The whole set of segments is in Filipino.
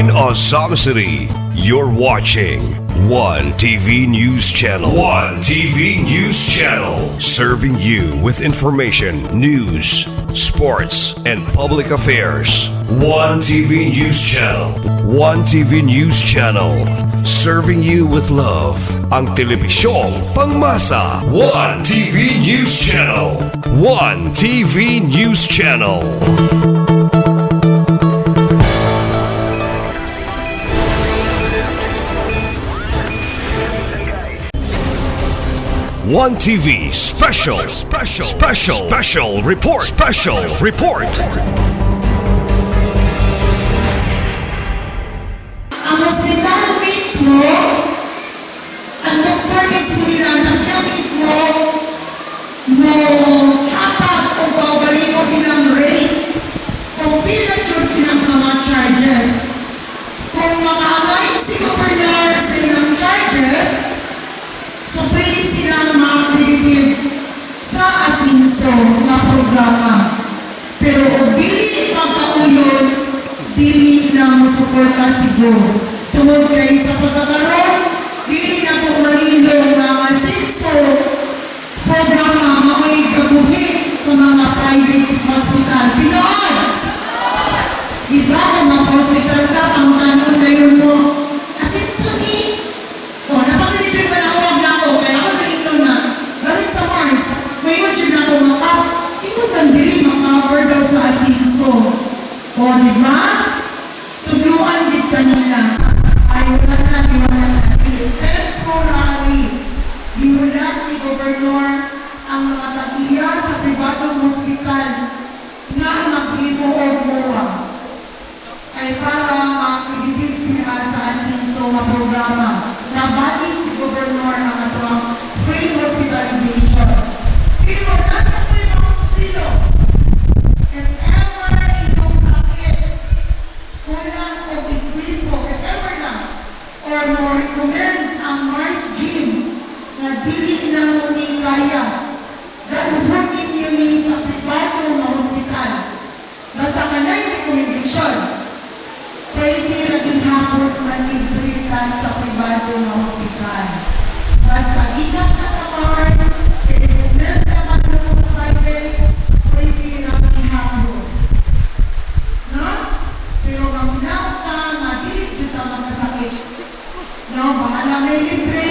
in Azam City. You're watching One TV News Channel. One TV News Channel. Serving you with information, news, sports, and public affairs. One TV News Channel. One TV News Channel. Serving you with love. Ang telebisyong pangmasa. One TV News Channel. One TV News Channel. One TV special report. Ang hospital mismo, ang doktor mismo nila, ang mismo, mo hapak o babalik mo pinang rate, kung pila yun pinang mga charges. Kung makaamay si Governor sa ilang charges, so pwede silang makapilipid sa asinso na programa. Pero kung dili pagkaulod, dili na musuporta siguro. Tungod kayo sa pagkakaroon, dili na kung malindong mga asinso programa mao'y gaguhin sa mga private hospital. Pinoon! Diba kung mga hospital ka, ang tanong na yun mo, asinso ni? O, napakalitin ka na huwag na ako, kaya ako dyan ito na, galing sa Mars, ngayon dyan ako makap, ito nandiri makakover daw sa asinso. O, diba? Tugluan din kanina. Ayaw na, iwala na. Temporary. Gihulat ni Governor ang mga tagiya sa pribadong hospital na mag-imuog moa ay para makikidid sila sa asinso na programa. Nabalik ni Governor ang atong free hospitalization. Pero natin po yung mga hospital. If ever inyong sakit, kulang o equipo, if ever lang, or mo-recommend ang Mars Gym na dili na mo ni kaya, danuhan ninyo ni sa privado na hospital. Basta ka na yung recommendation, pwede naging hapon malibre ka sa privado na hospital. Basta iyak ka sa Mars, i-recommend ka man lang sa private, pwede naging hapon. No? Pero mamunaw ka, madilit dyan ka magkasakit. No? Bahala may libre,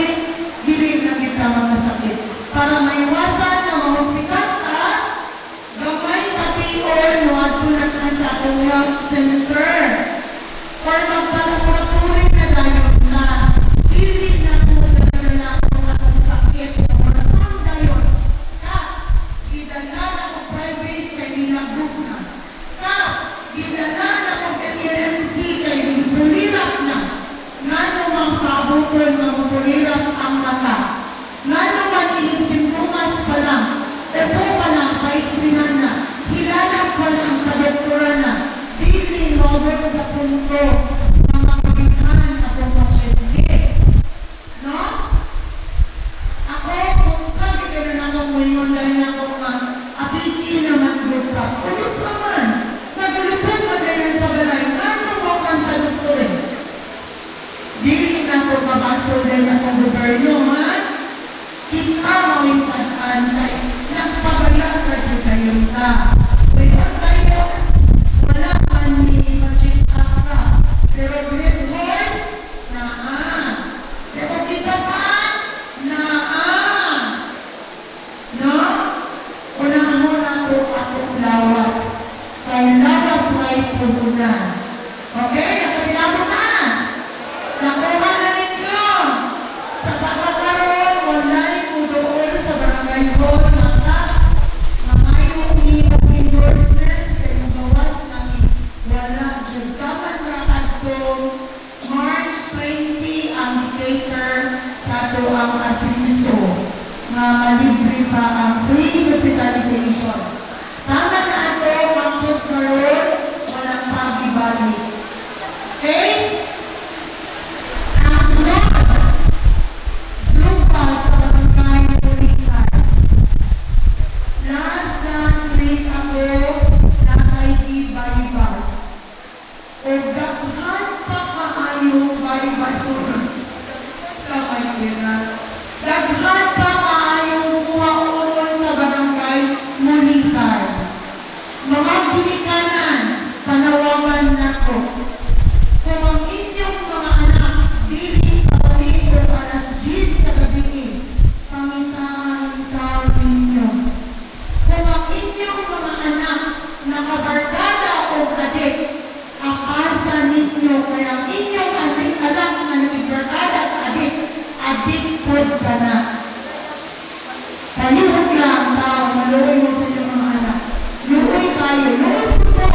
dilim na kita magkasakit. Para maiwasan na mga hospital ka, gamay pati or muadtunan ka sa atong health center. Or magpalaboratory na layon na dili na po nadala ang atong sakit na orasan dayon. Ka, gidala na ko private kay ginagroup na. Ka, gidala na ko MMC kay ginsulirap na. Nga naman pabuton na musulirap ang mata. Nga naman ining simptomas pa lang. Epo pa lang, paitsrihan na. Hilanap pa lang ang padoktora na. Dili mawag sa punto na makabihan akong pasyente. No? Ako, kung kagigala na akong ngayon dahil ako nga, apiki naman doon ka. Ulos naman, nagalupon mo dahil sa balay, ano mo kang padoktorin? Dili na ako mabaso dahil akong goberno, ha? Kita mo isaan kay nagpabayak na dyan kayo ka. Ngayon tayo, wala man ni ma-check up ka. Pero great horse, pero kita pa, no? Unang mo na po akong lawas. Kay lawas may puhunan. Okay? Nakasilabot na! Nakuha na ninyo! Sa pagkakaroon, wala'y pudool sa barangay hall na ka. Mamayo ni endorsement kay magawas namin. Wala dyan. Taman na ato March 20 ang indicator sa ato ang asinso na malibre pa ang free hospitalization. Taman na ato ang karoon, walang pag-ibalik. Okay? Ang sunod, drupa sa barangay Burikan. Last week ako na kay Iba-Ibas. O daghan pa may basura. Kamay nila. Daghan pa kaayong kuha unon sa barangay Mulikay. Mga ginikanan, panawagan nako. Kung ang inyong mga anak, dili pawali o alas 10 sa gabi, pangitaan tao ninyo. Kung ang inyong mga anak, nakabarkada o adik, akasa ninyo, kaya ang inyong anak na nagbarkada at adik pod ka na. Palihog lang tao, maluoy mo sa inyong mga anak. Luoy kayo, luoy po po.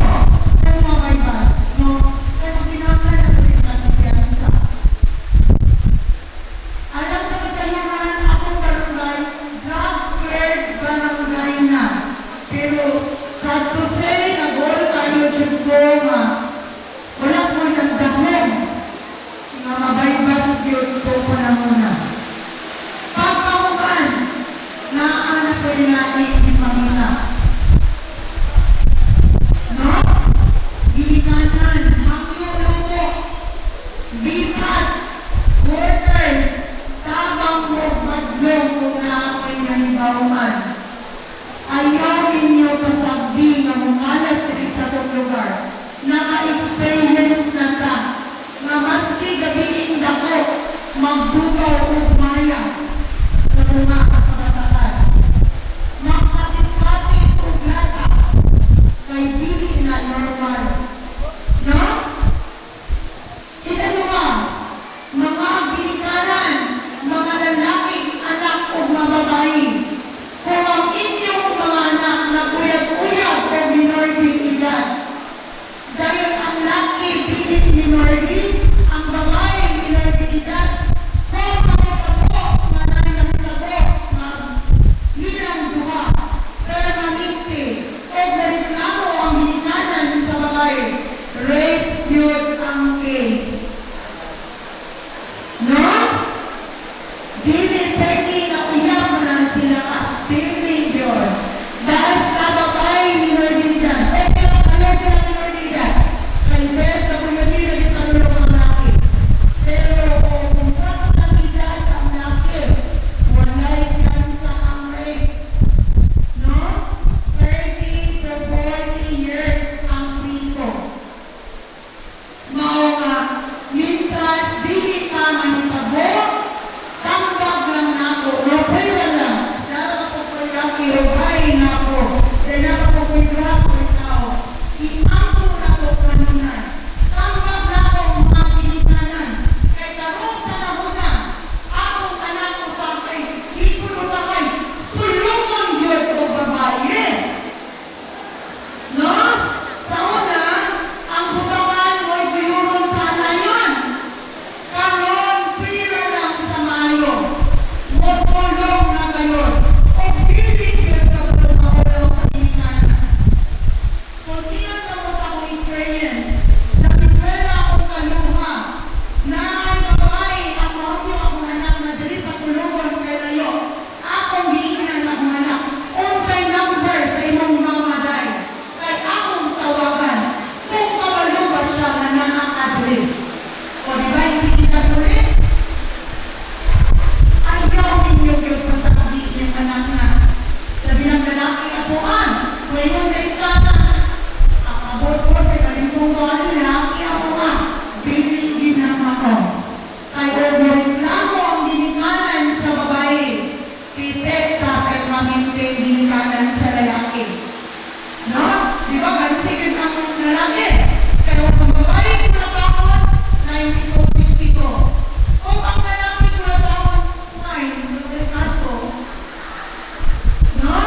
Kung may bas, no? Kaya pinanglan na rin ang piyansa. Alam sa kasayunan, akong barangay, drug-cleared barangay na. Pero sa Tusay, nag-all tayo dyan ko nga. Wala po ng dahon na mabaybas yun ito panahon na. Pagkahuman, naanak ko rin natin ipamina. No? Ginikanan, hakyuluko, bipat, workers, tabang mo maglong kung naakoy na ibauman. Ayaw ninyo pasabdi na mumalat rin sa itong lugar. Naka-experience na ta. Nga maski gabiing dako, magbugaw o maya sa mga kasabasakan. Magpatit-patit o lata kay dili na normal. No? Ito mga ginikanan, mga lalaking anak o mga babae. Kung ang inyong mga anak na uyab-uyab o minority edad, dahil ang laki dili minority, ang babae minority edad, kung makitabo, manay makitabo, nilang duha, permanente, o mareklamo ang ginikanan sa babae, rape yun ang case. No? Dili pwede na uyab mo lang sila ka. Dili yun. Dahil sa babae minority edad, okay lang kaya sila minority edad. Kaya sa SWD, naging panulong ang laki. Pero kung sa mga edad ang laki, walay kansa ang rape. No? 30 to 40 years ang piso. Mao nga, mintas, dili pa mahitabo, tambag lang nako, rupaya lang. Dala ko po laki, rupay nako. Dala ko po grapo ikaw. Imampo nako kanunan. Tambag nako mga ginikanan. Kay karong panahon na, akong anak ko sa akin, iko ko sa akin, sulungan yun o babae. No? Sa una, ang butawan mo'y guyuron sa anayon. Karon, pira lang sa maayo. Mosulong na gayon. O dili yun kagalong ako daw sa ginikanan. So, tiyan ka mo sa akong experience. Nag-iswela akong kaluha. Na ay babae, ang mahulyo akong anak na dili patulugon kay layo. Akong giinan akong anak. Unsay number sa imong mamaday. Kay akong tawagan. Kung kabaluba siya na nakakaduli. O diba yung sige na tuli? Ayaw ninyo yun pa sa kabi yung anak na labi ng lalaki atoan. Kung yung naitana, ang abot ko, kay kalintong ko ang lalaki atoan. Dili ginama ko. Kaya reklamo ang ginikanan sa babae. Pipet ka kay maminte ginikanan sa lalaki. No? Di ba? Gansigin ang lalaki. Pero kung babae ko na taon, 92, 62. Kung ang lalaki ko na taon, fine, may kaso. No?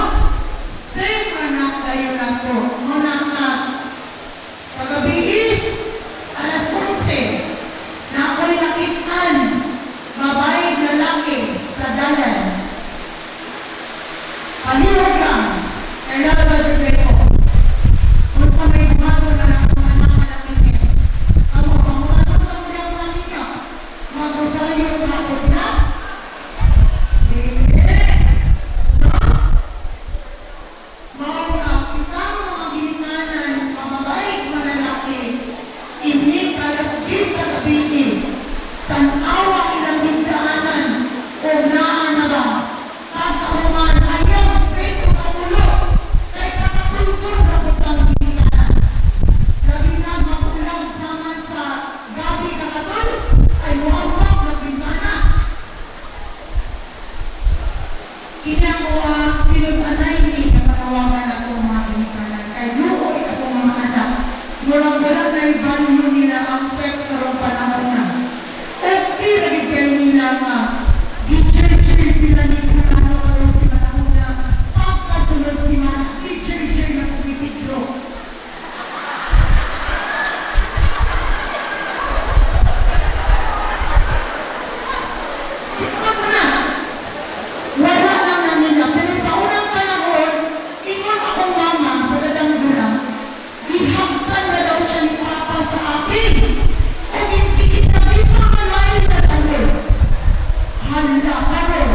Same anak tayo na po. Muna ka, kagabi, ay value nila ang sex karong panahon na. Okay, lagi kayo nila nga, i-cheer sila ni Kulano karong si panahon na, pagkasunod si Mana, i-cheer na pumipiglo. Tingnan mo na, wala lang na nila, pero sa unang panahon, ingon akong mama, pagkatang lang, ihampan na daw siya ni Papa sa akin. O insigit na di pakalain na tawag. Handa ka rin.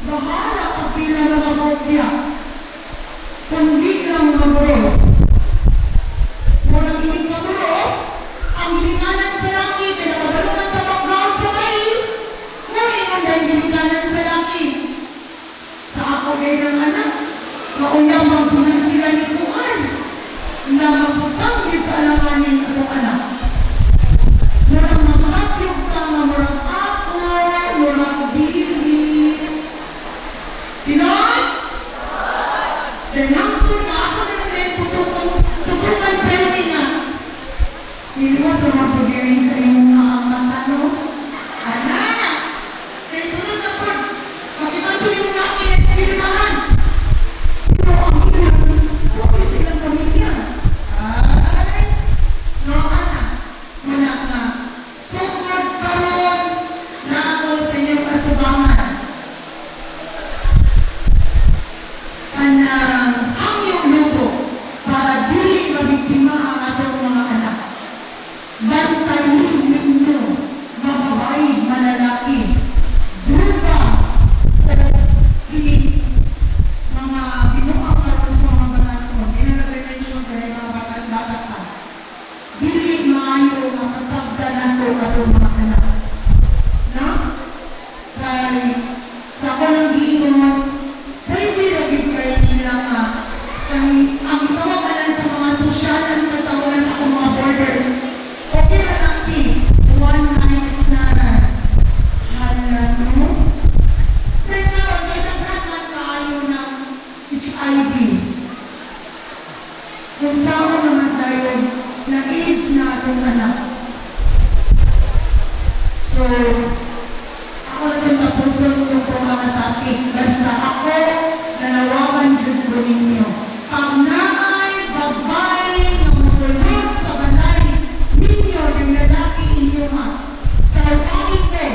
Bahala pag pila mga kopya. Kundi lang mga boros. Walang inig na boros, ang hilinganan sa laki, pinakabalungan sa background sa kain. Ngayon ang dahil hilinganan sa laki. Sa ako kayo ng anak, kaunang magpunan sila ni Kuan. Na magputang din sa alanganin atong anak. Murang makakyog ka nga murang ako, murang dili. Tinoy? Then hangtod na ako na rin tutukan pwede nga. Niliwag na magpagawin sa iyong mga mata, no? Anak! Then sunod na po, makikanta niyo na akin at nilimahan. Pero ang ilang, okay sa ilang pamilya. Ay, no, anak, muna nga, sugod karon na ako sa inyong katubangan. Kanang ang iyong lupo para dili mabiktima ang atong mga anak. Bantayin ninyo, mababae, malalaki, druga, o hindi, mga binuang karon sa mga banaton. Hindi na nag-mention kaya mga bata pa. Dili maayo makasabda nato atong mga anak. No? Kay sa ako ng giingon, pwede lagi kayo nila nga ang itawag na lang sa mga sosyalan kasauna sa akong mga borders. Okay na lang one night stand. Hala, no? Then naman, kailangan man tayo ng HIV. Kung saan naman tayo na AIDS na atong anak. So, ako na din tapuson ko itong mga topic. Basta ako, nanawagan dyan ko ninyo. Pag naay, babae, na musulod sa balay, ninyo, ng lalaki inyo ha. Tawagin ko,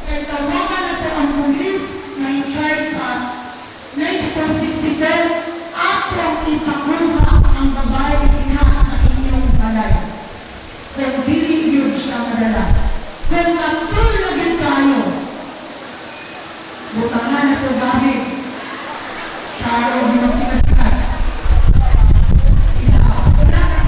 kay tawagan na ito ang pulis na in charge sa 9264, atong ipakuha ang babae diha sa inyong balay. Kung dili yun siya madala. Kung matulagin tayo, butangan na ito gamit. Saro, di magsikat-sikat. Wala na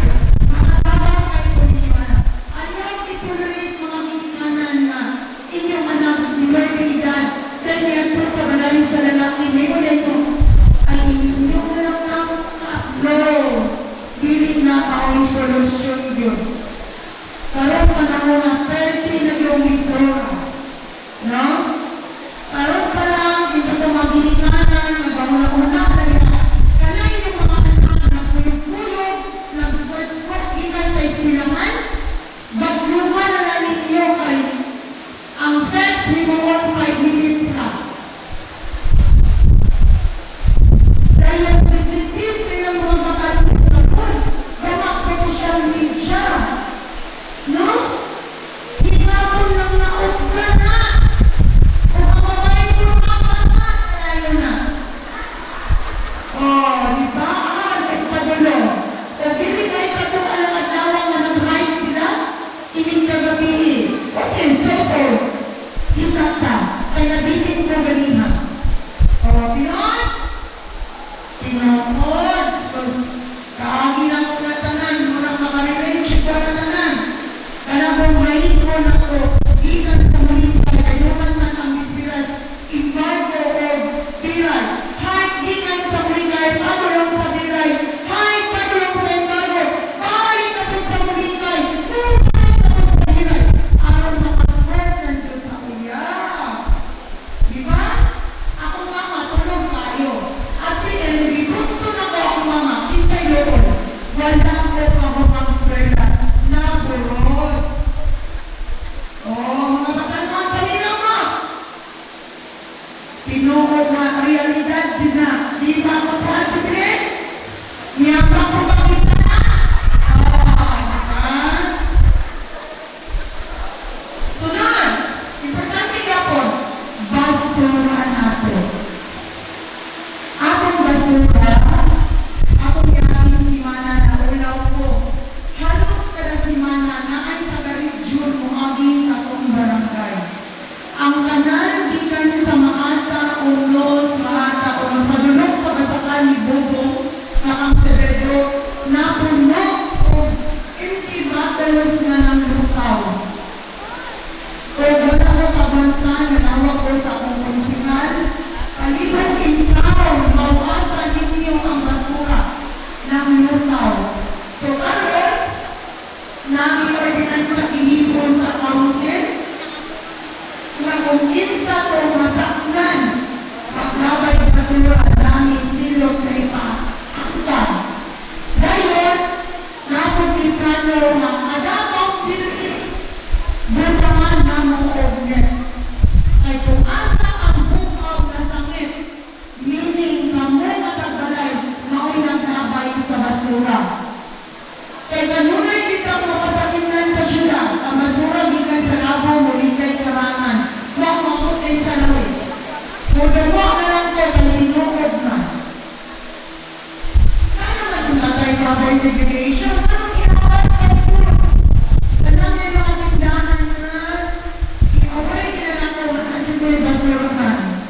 halos na ng lukaw. O wala ko pagwanta na nawag ko sa akong konsinal, palihog in town, mawasan ninyo ang basura ng lukaw. So, karon, namin ordinansa ihipo sa council na kung kinsa kong masaknan, paglabay basura, dami silog na ipaangkan. Dayon, napagkipano nga kadamang dili, butangan na mong ognet. Ay kung asa ang bukaw na sangit, meaning kamo na tagbalay, mao'y naglabay sa basura. Kaya kanunay kita mapasakinan sa syudad, ang basura gikan sa labo muli kay karangan, huwag maputin sa lawis. Mudawa na lang ko kay tinukod na. Kaya naman tatay proper segregation, anong inaway ng food? Tanang may mga tindahan na i-away ginanakawan at siyempre basurahan.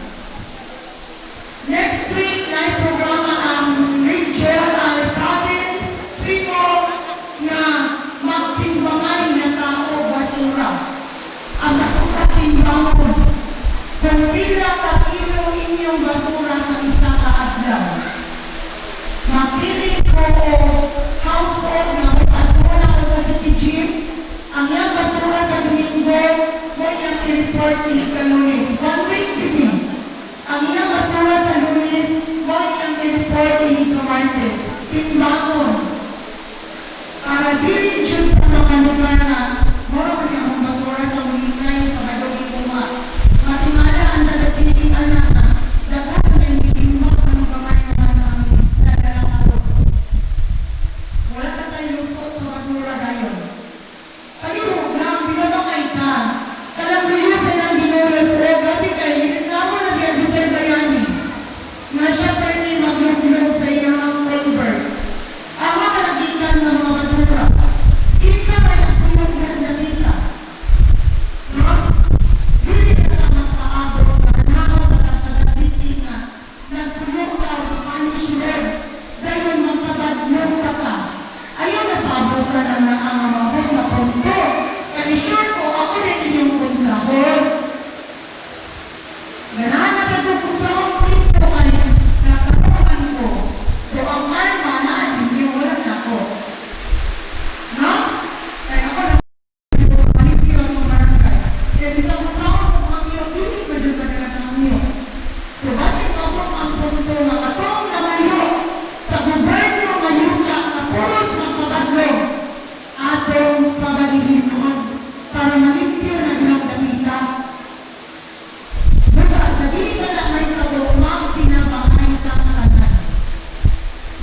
Next week, na programa ang region ay province, Swigo, na magtimbangay na tao basura. Ang basura timbangon. Kung pila ka kilo inyong basura sa isa ka adlaw. Mapili ko household na may patula ko sa city gym. Ang iyang basura sa Domingo, mo iyang i-report ni Lunes. 1 week din. Ang iyang basura sa Lunes, mo iyang i-report ni Martes. Timbangon. Para dili dyan pa mga lugar na moro man yung basura sa Mulikay, sa Badog Ikuma. Matingala ang taga-city anak na daghan na yung iimbak ng gamay naman ang dadala ko. Wala na tayo lusot sa basura dayon. Palihog lang, binabakay ta. Kalang luyo sa ilang ginulos o gabi kayo, namo na biya si Sir Bayani. Nga siya pa rin magluglog sa iyang labor. Ang mga kalagitan ng mga basura, kinsa may nagpuyog na damit. No? Hindi na lang magpaabot na nakaw na taga-city na nagpuyog daw sa Spanish Road dahil magpabadlong pa ka. Ayaw na paabot ka lang na ang mga na punto. Kaya sure ko, ako na inyong kontrahon. Ganahan na sa kontrahon ko ito kay nakaroon ko. So, ang karma na hindi wala na ako. No? Kaya ako na malipyo ang barangay. Kaya bisa kong saan ko mga miyo, hindi ko dyan pa naman ang miyo. So, basta ko ako ang punto na katong na mayo sa gobyerno mayuka na puros magpabadlong atong pabalihin noon para malimpyo na ginagdapita. Basta sa di ka na may katulmang pinabangay kang kanan.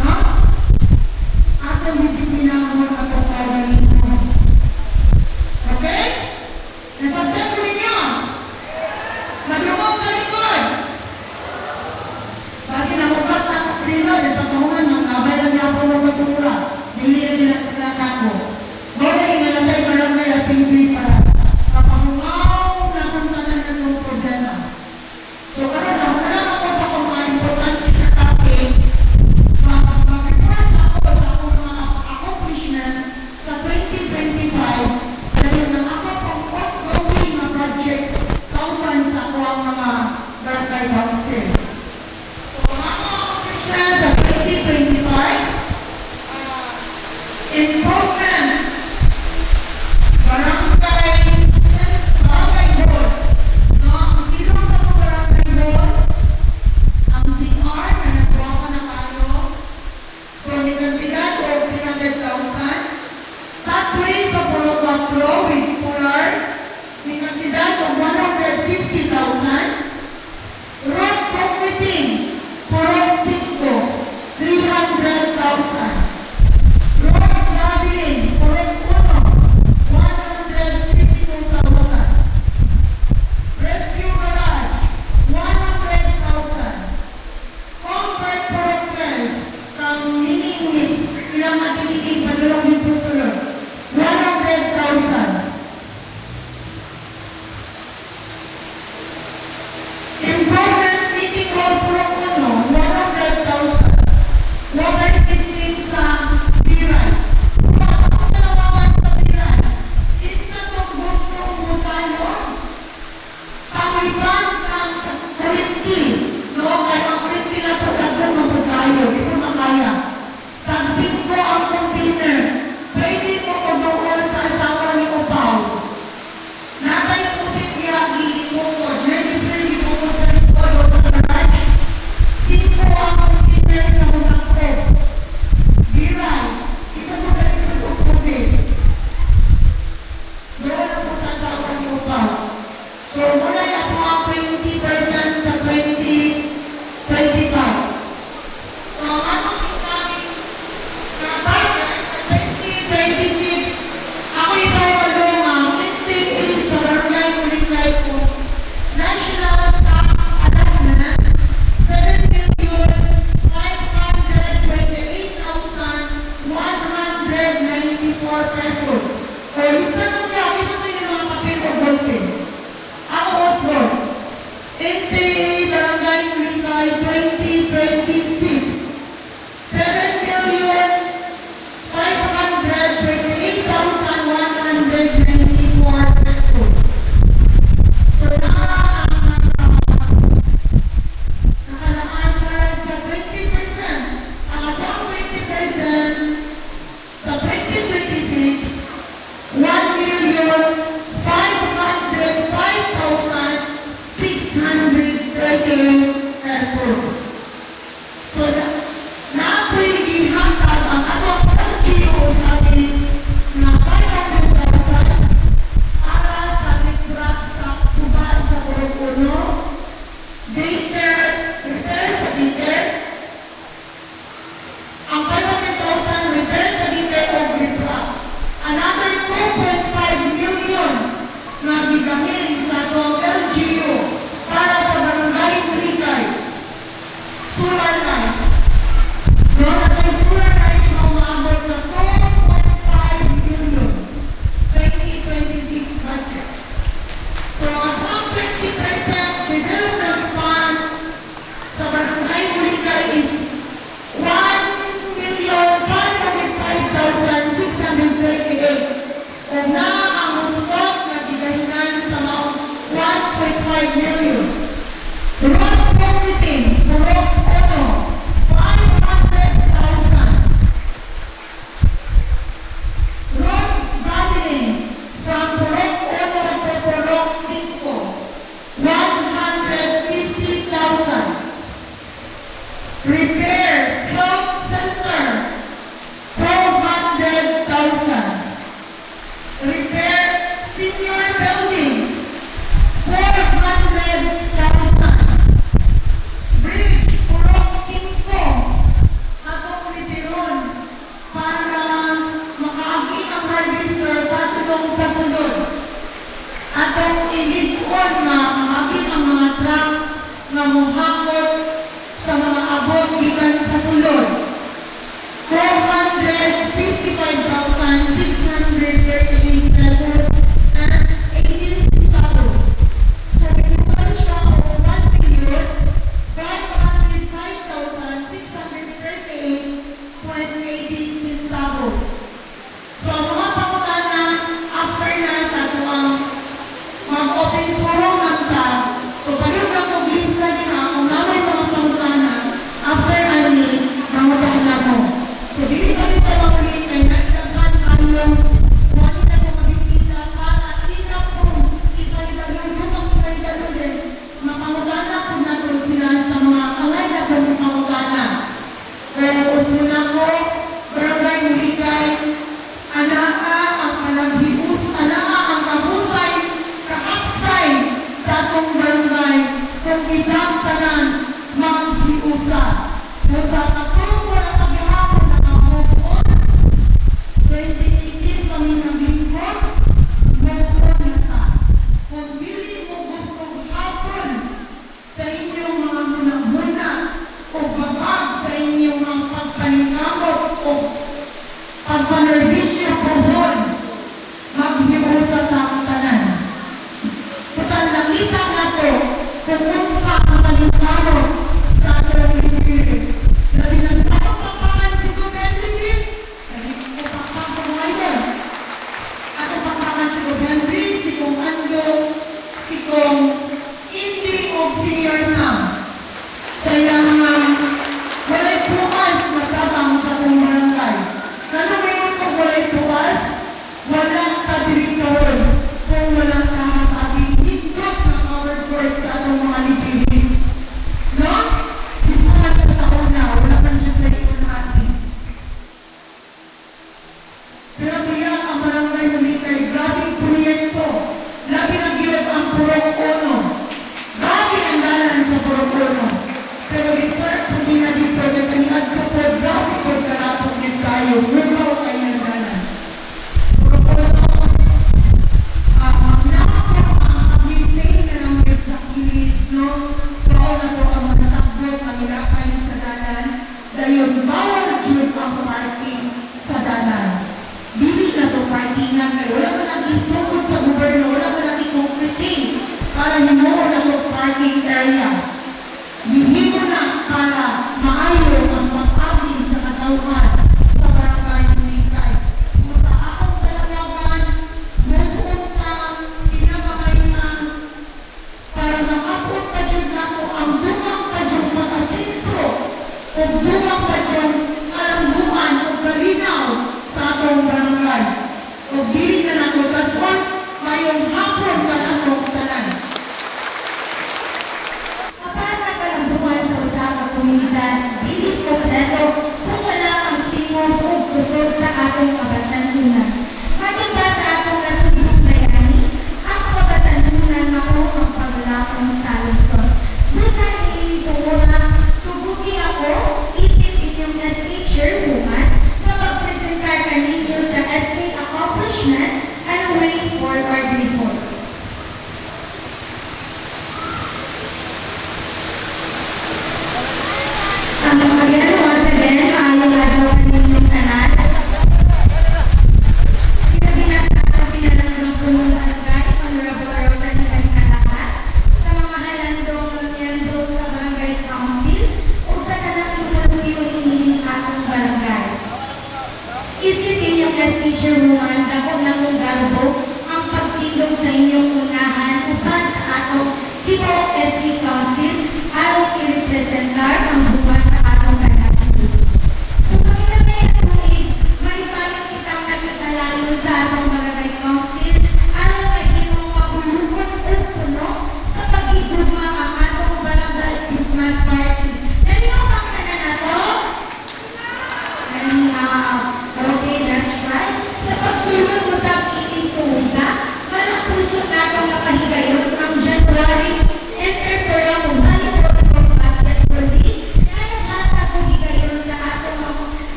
No? Atong disiplina mo atong pabalihin mo. Okay? Nasabtan ko ninyo? Naglungog sa likod. Basi namugat na ako rin na, dahil pagkahuman, magkabay lang niya ako ng basura. Dili na ginagsaklata ko. Bawa na ginalagay barangay assembly para kapahungaw na kantanan na itong problema. So, karoon na, wala ako sa kung mga importante na topic, mag-report ako sa akong mga accomplishment sa 2025 dahil na ako pang ongoing na project kauban sa ako ang mga barangay council. So, ang mga accomplishment sa 2025, improvement, barangay hall. No, ang sino sa mga barangay hall, ang CR na nagkuha pa na kayo, so ni kandidat o 300,000, pathway sa Puro 4 with solar, ni kandidat o 150,000, road concreting, Puro 5, 300,000. Road traveling, Puro 1, 152,000. Rescue garage, 100,000. Convert Puro 12, kang mini-unit, ilang matinitig padulong dito sulod, 100,000. solar lights. No, natay solar lights na umabot na 2.5 million 2026 budget. So, ang 20% development fund sa Barangay Buligay is 1,505,638. O na ang musulot na gigahinan sa mga 1.5 million. Road permitting, Purok Ono, 500,000. Road widening from Purok Ono to Purok 5, 150,000. Repair Health Center, 400,000. Repair Senior Building, 400,000. Bridge Purok 5, atong lipiron para makaagi ang harvester patulong sa sulod. Atong ilikon nga makaagi ang mga truck nga muhakot sa mga abot gikan sa sulod. 455,638 pesos and 18 centavos. So, itutal siya o 1,505,638.80 centavos. So, ang mga pangutana, after na sa tuwang mag-open forum ng ta, so, paliw na kong lista niya kung naman mga pangutana, after ani, pangutana mo. So, dili pa rin pamanguli kay nagdaghan kayong wali na mga bisita para ina pong iparidalo, lukang iparidalo din, mapangutana po natin sila sa mga kalay na pong pangutana. Kaya usmo na ko, Barangay Buligay, anaa ang panaghibus, anaa ang kahusay, kahapsay sa atong barangay, kung kitang tanan, maghiusa. Kung sa katulong wala paghihapon na kamukon, 2018 kami naglingkod, mukon na ta. Kung dili mo gustong hason sa inyong mga hunang-huna o babag sa inyong mga pagpalingamot o pagpanerbisyo pohon, maghiusa ta tanan. Total nakita na to kung unsa ang palingamot sa atong libilis. Labi ng papapakan si Gobendry, hindi ko papasa mga yun. Ako papakan si Gobendry, si Kong Ando, si Kong Indi o Senior Sam. Sa ilang mga walay pukas na tabang sa atong barangay. Nanungayon ko walay pukas, walang kadirektor, kung walang kahapagin, hindot na covered court sa atong mga libilis. No? Isa man ka sa una, wala man siya tayo natin. Pero biyak ang Barangay Buligay, grabing proyekto. Labi na gilip ang Purok Ono. Grabe ang dalan sa Purok Ono. Pero resort po din na dito, may kaniad ko po, grabe po kalapog din tayo. Mugaw ay nagdalan. Purok Ono, magnako ang mag-maintain na lang yun sa kilid, no? Kao na po ang masagbot na milakay sa dalan, dayon bawal dyan ang parking sa dalan. Dili na to parkingan kay wala man ang itungkod sa gobyerno, wala man ang i-concreting para himuo na to parking area. Gihimo na para maayo ang pag-abin sa katauhan sa Barangay Buligay. Kung sa akong palawagan, mupunta, kinabangay para makapot pa dyan ako ang bungang pa dyan mag-asinso o bungang pa dyan kalambuan o galinaw sa atong barangay. O dili na nato kaswan, mayong hapon ka na atong tanan. Kapag nakalambuan sa usa ka komunidad, dili kompleto kung wala ang tingog o kusog sa atong kabatanunan. Maging ba sa atong nasudnong bayani, ang kabatanunan mao ang paglalakong sa lungsod. Gusto ni Tunguna, tugugi ako, isip inyong SA Chairwoman sa pagpresentar kaninyo sa SA Accomplishment and Way Forward Report.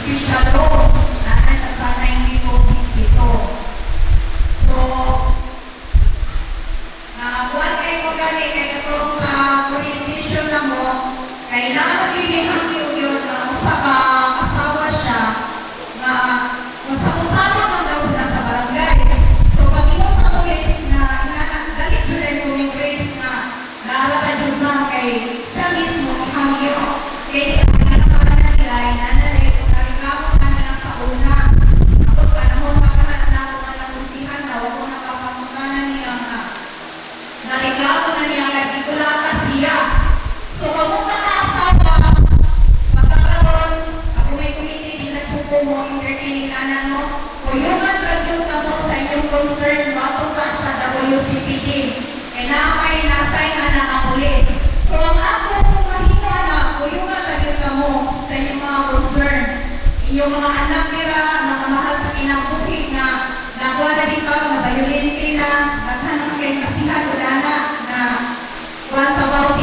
special law na sa 9262. So, kuwan kay mo gani kay katong orientation na mo, kay naamagiging ang yun na usa ka asawa siya na masakot-sakot lang daw sila sa barangay. So, pag imo sa pulis na dalit yun ay kuming grace na naalaga yun man kay siya mismo ang hangyo. Kaya di ka pinanaman na nila ay nanalay kung nareklamo na nila sa una. Ako, panahon makahanap na ako nga nakunsihan na wag mo nakapamuntanan niya nga nareklamo na niya kay Ikulata siya. So, kung mga asawa, magkakaroon, ako may committee din na tsuko mo, entertaining na no, kuyungan radyong ka mo sa iyong concern, matuta sa WCPD. Kaya nakakay na-assign na nakapulis. So, ang ako kung mahina na, kuyungan radyong ka mo sa iyong mga concern. Inyong mga anak nila, nakamahal sa kinabuhi na nakuha na din ka, na violente na, naghanap kayo kasihan, wala na, na sa bawat